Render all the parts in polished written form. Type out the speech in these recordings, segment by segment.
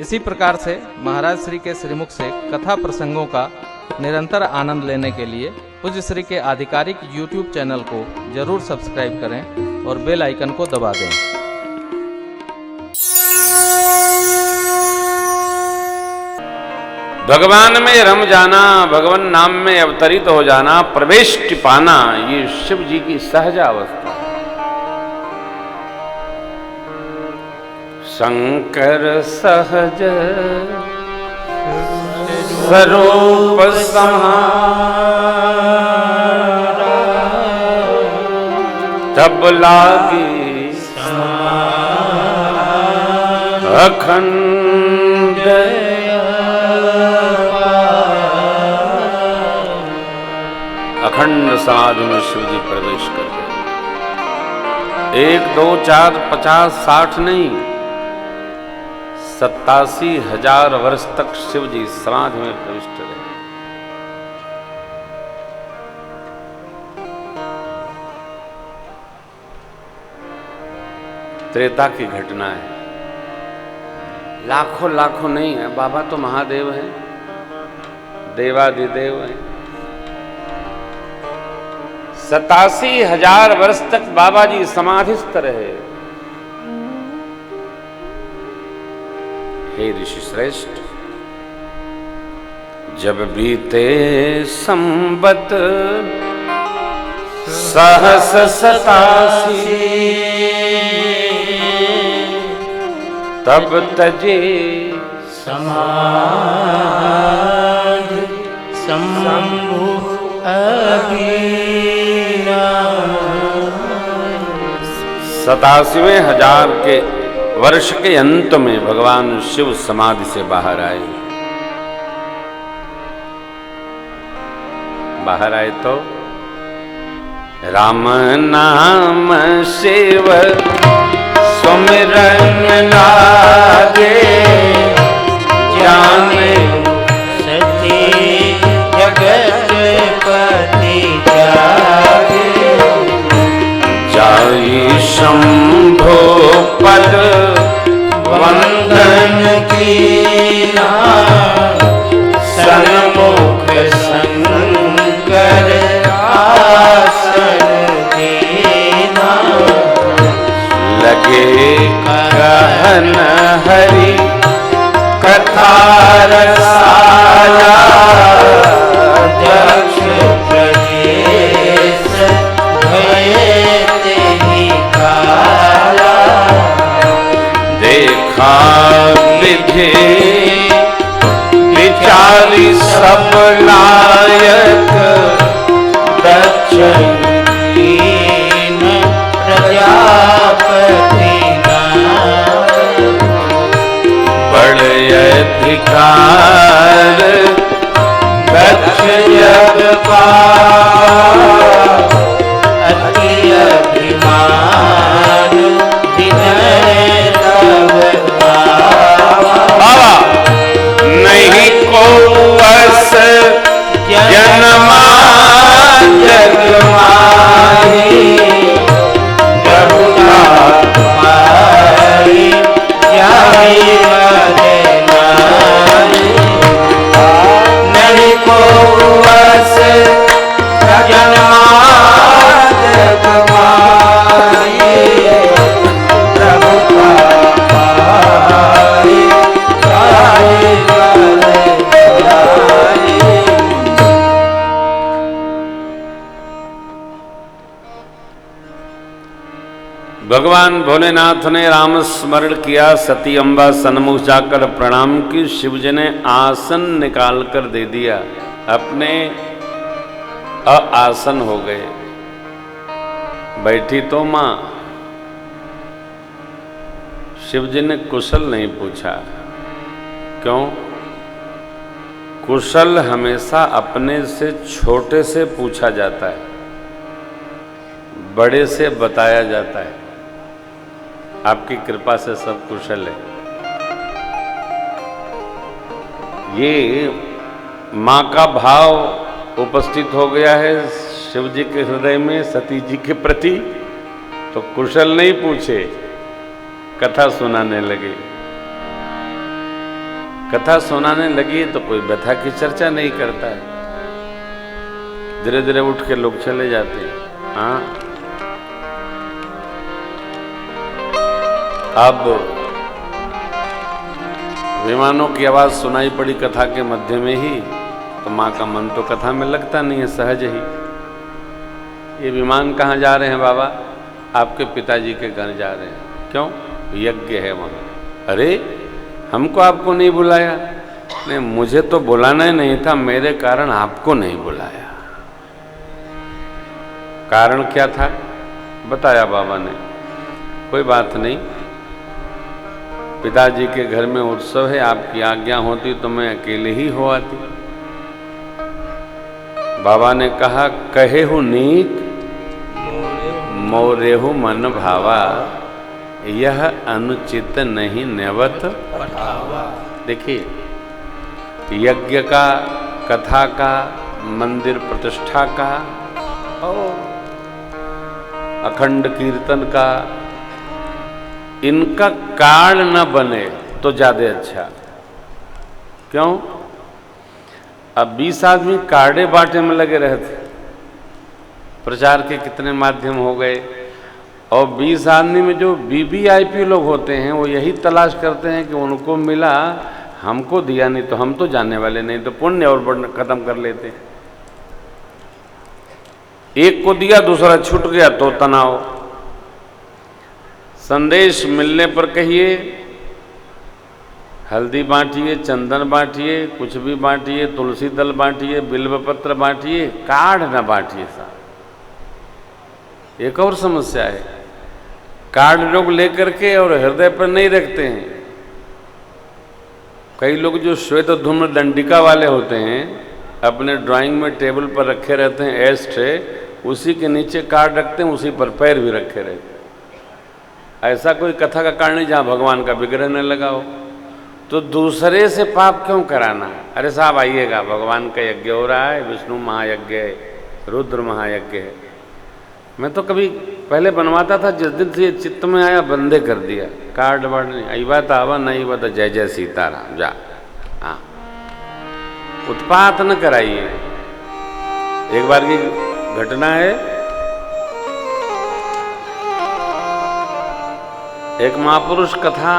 इसी प्रकार से महाराज श्री के श्रीमुख से कथा प्रसंगों का निरंतर आनंद लेने के लिए पूज्य श्री के आधिकारिक YouTube चैनल को जरूर सब्सक्राइब करें और बेल आइकन को दबा दें। भगवान में रम जाना, भगवान नाम में अवतरित हो जाना, प्रवेश पाना, ये शिव जी की सहज अवस्था है। शंकर सहज स्वरूप समारा, तब लागी अखंड अखंड समाधि में शिव जी प्रवेश कर गए। 1 2 4 50 60 नहीं, 87,000 वर्ष तक शिव जी समाधि में प्रविष्ट रहे। त्रेता की घटना है, लाखों लाखों नहीं है। बाबा तो महादेव हैं, देवादिदेव हैं। 87,000 वर्ष तक बाबा जी समाधिस्थ रहे। हे ऋषि श्रेष्ठ, जब बीते संबत सहस 87, तब तजे समाधि शंभु अभिराम। 87वें हजार के वर्ष के अंत में भगवान शिव समाधि से बाहर आए। बाहर आए तो राम नाम शिव सुमिरन लागे, जाने सती जगत पति जागे। जाई शंभो पद वंदन कीना, सन्मुख शंकर आसन दीना। लगे कहन हरि कथा रसाया, दक्ष प्रदेश भये तेहि काला। देखा विधि विचारी सब लायक, दक्ष कीन प्रजापति नाम। बड़े अधिकार दक्ष जग पाल, अति अभिमान विनय तब पावा। नहीं को बस जन्मा जग माही, प्रभुता पाई जाई बदनाई। नहीं को बस जन्मा जग माही, प्रभुता पाई जाई बदनाई। भगवान भोलेनाथ ने राम स्मरण किया। सती अम्बा सन्मुख जाकर प्रणाम की। शिव जी ने आसन निकाल कर दे दिया, अपने आसन हो गए। बैठी तो मां। शिव जी ने कुशल नहीं पूछा। क्यों? कुशल हमेशा अपने से छोटे से पूछा जाता है, बड़े से बताया जाता है। आपकी कृपा से सब कुशल है। ये मां का भाव उपस्थित हो गया है शिव जी के हृदय में सती जी के प्रति, तो कुशल नहीं पूछे, कथा सुनाने लगे। कथा सुनाने लगी तो कोई व्यथा की चर्चा नहीं करता है, धीरे धीरे उठ के लोग चले जाते हैं। हाँ, अब विमानों की आवाज सुनाई पड़ी कथा के मध्य में ही, तो माँ का मन तो कथा में लगता नहीं है, सहज ही। ये विमान कहाँ जा रहे हैं बाबा? आपके पिताजी के घर जा रहे हैं। क्यों? यज्ञ है वहाँ। अरे हमको आपको नहीं बुलाया? नहीं, मुझे तो बुलाना ही नहीं था, मेरे कारण आपको नहीं बुलाया। कारण क्या था? बताया बाबा ने। कोई बात नहीं, पिताजी के घर में उत्सव है, आपकी आज्ञा होती तो मैं अकेले ही हो आती। बाबा ने कहा, कहे हूँ नीक मोरेहु मन भावा, यह अनुचित नहीं नेवत पठावा। देखिए, यज्ञ का, कथा का, मंदिर प्रतिष्ठा का और अखंड कीर्तन का, इनका कार्ड न बने तो ज्यादा अच्छा। क्यों? अब 20 आदमी कार्डे बांटे में लगे रहते। प्रचार के कितने माध्यम हो गए, और 20 आदमी में जो वीवीआईपी लोग होते हैं वो यही तलाश करते हैं कि उनको मिला, हमको दिया नहीं तो हम तो जाने वाले नहीं, तो पुण्य और खत्म कर लेते हैं। एक को दिया, दूसरा छूट गया तो तनाव। संदेश मिलने पर कहिए, हल्दी बांटिए, चंदन बांटिए, कुछ भी बांटिए, तुलसी दल बांटिए, बिल्व पत्र बांटिए, कार्ड न बांटिए साहब। एक और समस्या है, कार्ड लोग लेकर के और हृदय पर नहीं रखते हैं। कई लोग जो श्वेत धूम्र दंडिका वाले होते हैं, अपने ड्राइंग में टेबल पर रखे रहते हैं एस्ट्रे, उसी के नीचे कार्ड रखते हैं, उसी पर पैर भी रखे रहते हैं। ऐसा कोई कथा का कार्ड नहीं जहाँ भगवान का विग्रह न लगा हो। तो दूसरे से पाप क्यों कराना? अरे साहब आइएगा, भगवान का यज्ञ हो रहा है, विष्णु महायज्ञ है, रुद्र महायज्ञ है। मैं तो कभी पहले बनवाता था, जिस दिन से चित्त में आया बंदे कर दिया। कार्ड वार्ड नहीं, आई बात आवा नहीं बात, जय जय सीताराम जा। हाँ, उत्पात न कराइए। एक बार की घटना है, एक महापुरुष कथा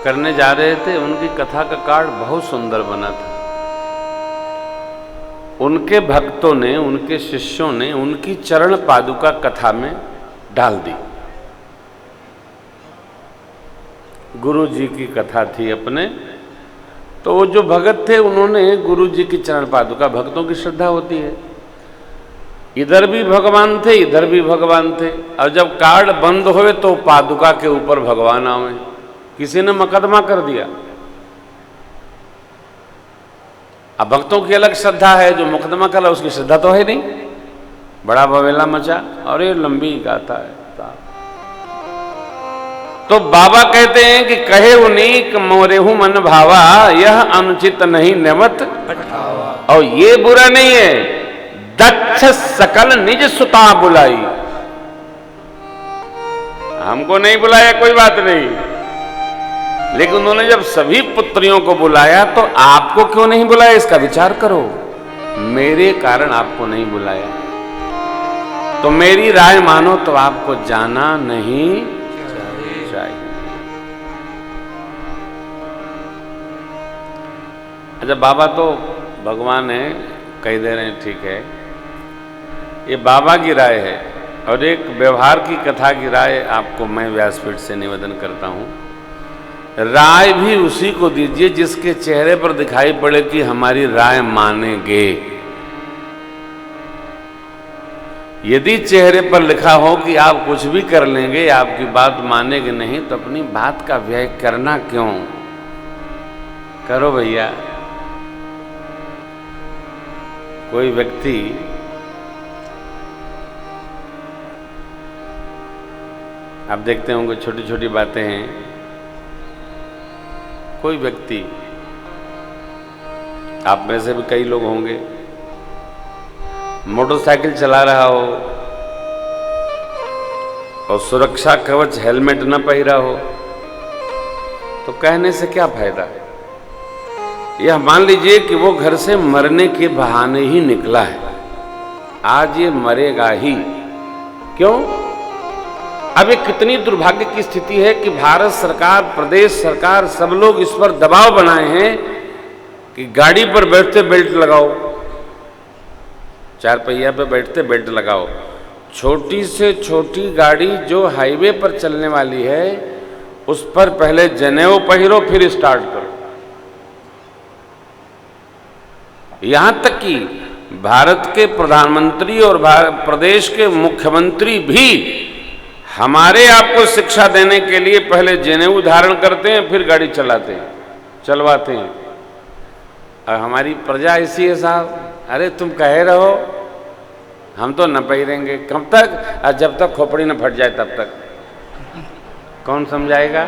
करने जा रहे थे, उनकी कथा का कार्ड बहुत सुंदर बना था। उनके भक्तों ने, उनके शिष्यों ने उनकी चरण पादुका कथा में डाल दी। गुरु जी की कथा थी अपने, तो वो जो भगत थे उन्होंने गुरु जी की चरण पादुका, भक्तों की श्रद्धा होती है, इधर भी भगवान थे, इधर भी भगवान थे। और जब कार्ड बंद हुए तो पादुका के ऊपर भगवान आवे। किसी ने मुकदमा कर दिया। अब भक्तों की अलग श्रद्धा है, जो मुकदमा कर उसकी श्रद्धा तो है नहीं, बड़ा बवेला मचा और ये लंबी गाथा है। तो बाबा कहते हैं कि कहे उनीक मोरेहु मन भावा, यह अनुचित नहीं नेवत पठावा। और ये बुरा नहीं है, दक्ष सकल निज सुता बुलाई। हमको नहीं बुलाया कोई बात नहीं, लेकिन उन्होंने जब सभी पुत्रियों को बुलाया तो आपको क्यों नहीं बुलाया, इसका विचार करो। मेरे कारण आपको नहीं बुलाया, तो मेरी राय मानो तो आपको जाना नहीं चाहिए। अच्छा, बाबा तो भगवान है, कह दे रहे हैं, ठीक है, ये बाबा की राय है। और एक व्यवहार की कथा की राय आपको मैं व्यासपीठ से निवेदन करता हूं। राय भी उसी को दीजिए जिसके चेहरे पर दिखाई पड़े कि हमारी राय मानेंगे। यदि चेहरे पर लिखा हो कि आप कुछ भी कर लेंगे, आपकी बात मानेंगे नहीं, तो अपनी बात का व्यय करना क्यों? करो भैया। कोई व्यक्ति आप देखते होंगे, छोटी छोटी बातें हैं। कोई व्यक्ति, आप में से भी कई लोग होंगे, मोटरसाइकिल चला रहा हो और सुरक्षा कवच हेलमेट न पहना हो, तो कहने से क्या फायदा है? यह मान लीजिए कि वो घर से मरने के बहाने ही निकला है, आज ये मरेगा ही। क्यों? अब ये कितनी दुर्भाग्य की स्थिति है कि भारत सरकार, प्रदेश सरकार, सब लोग इस पर दबाव बनाए हैं कि गाड़ी पर बैठते बेल्ट लगाओ, 4 पहिया पे बैठते बेल्ट लगाओ। छोटी से छोटी गाड़ी जो हाईवे पर चलने वाली है उस पर पहले जनेऊ पहिरो, फिर स्टार्ट करो। यहां तक कि भारत के प्रधानमंत्री और प्रदेश के मुख्यमंत्री भी हमारे आपको शिक्षा देने के लिए पहले जनेऊ धारण करते हैं, फिर गाड़ी चलाते हैं, चलवाते हैं। और हमारी प्रजा ऐसी है साहब, अरे तुम कहे रहो हम तो न पहिरेंगे। कब तक? और जब तक खोपड़ी न फट जाए तब तक। कौन समझाएगा?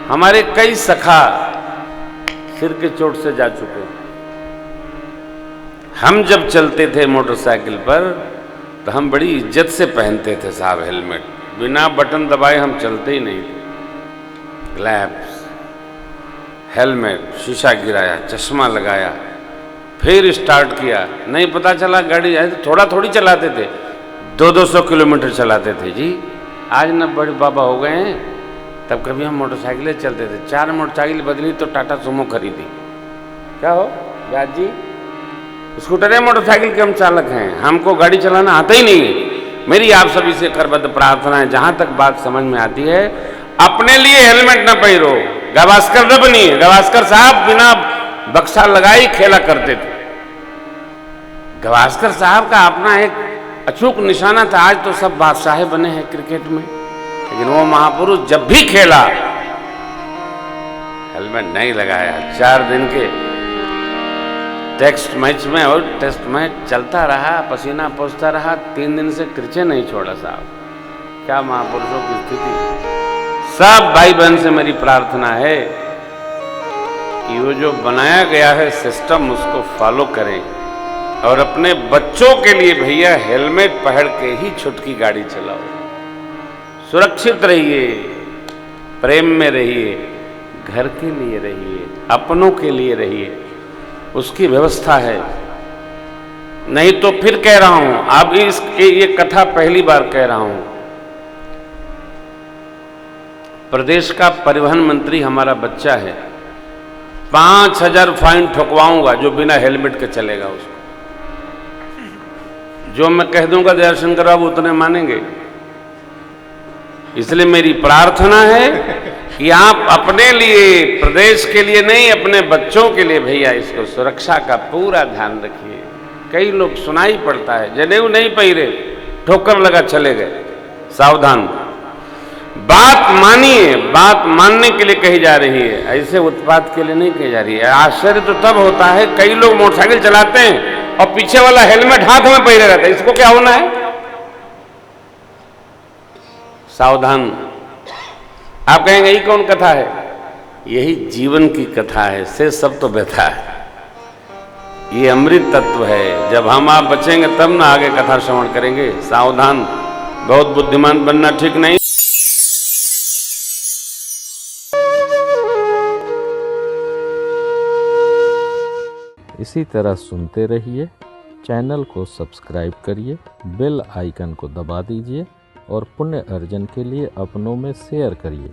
हमारे कई सखा सिर के चोट से जा चुके हैं। हम जब चलते थे मोटरसाइकिल पर तो हम बड़ी इज्जत से पहनते थे साहब हेलमेट, बिना बटन दबाए हम चलते ही नहीं थे। ग्लव्स, हेलमेट, शीशा गिराया, चश्मा लगाया, फिर स्टार्ट किया। नहीं पता चला गाड़ी आए तो थोड़ा थोड़ी चलाते थे, 200-200 किलोमीटर चलाते थे जी। आज न बड़े बाबा हो गए हैं, तब कभी हम मोटरसाइकिलें चलते थे। 4 मोटरसाइकिल बदली तो टाटा सुमो खरीदी। क्या हो व्यास जी? स्कूटर है, मोटरसाइकिल के हम चालक हैं, हमको गाड़ी चलाना आता ही नहीं है। मेरी आप सभी से करबद्ध प्रार्थना है, जहां तक बात समझ में आती है, अपने लिए हेलमेट ना पहिरो। गावस्कर न बनिए। गावस्कर साहब बिना बक्सा लगाई खेला करते थे। गावस्कर साहब का अपना एक अचूक निशाना था। आज तो सब बादशाह बने हैं क्रिकेट में, लेकिन वो महापुरुष जब भी खेला हेलमेट नहीं लगाया। 4 दिन के टेस्ट मैच में और टेस्ट मैच चलता रहा, पसीना पहुंचता रहा, 3 दिन से क्रिचे नहीं छोड़ा साहब। क्या महापुरुषों की स्थिति। सब भाई बहन से मेरी प्रार्थना है कि वो जो बनाया गया है सिस्टम उसको फॉलो करें और अपने बच्चों के लिए भैया हेलमेट पहन के ही छुटकी गाड़ी चलाओ। सुरक्षित रहिए, प्रेम में रहिए, घर के लिए रहिए, अपनों के लिए रहिए, उसकी व्यवस्था है। नहीं तो फिर कह रहा हूं, अब ये कथा पहली बार कह रहा हूं, प्रदेश का परिवहन मंत्री हमारा बच्चा है, 5000 फाइन ठुकवाऊंगा जो बिना हेलमेट के चलेगा उसको। जो मैं कह दूंगा दयाशंकर बाबू उतने मानेंगे। इसलिए मेरी प्रार्थना है कि आप अपने लिए, प्रदेश के लिए नहीं, अपने बच्चों के लिए भैया इसको सुरक्षा का पूरा ध्यान रखिए। कई लोग सुनाई पड़ता है जनेऊ नहीं पहिरे, ठोकर लगा चले गए। सावधान, बात मानिए, बात मानने के लिए कही जा रही है, ऐसे उत्पात के लिए नहीं कही जा रही है। आश्चर्य तो तब होता है, कई लोग मोटरसाइकिल चलाते हैं और पीछे वाला हेलमेट हाथ में पहिरे रहता है। इसको क्या होना है? सावधान। आप कहेंगे ये कौन कथा है? यही जीवन की कथा है, से सब तो व्यथा है। ये अमृत तत्व है। जब हम आप बचेंगे तब ना आगे कथा श्रवण करेंगे। सावधान, बहुत बुद्धिमान बनना ठीक नहीं। इसी तरह सुनते रहिए, चैनल को सब्सक्राइब करिए, बेल आइकन को दबा दीजिए और पुण्य अर्जन के लिए अपनों में शेयर करिए।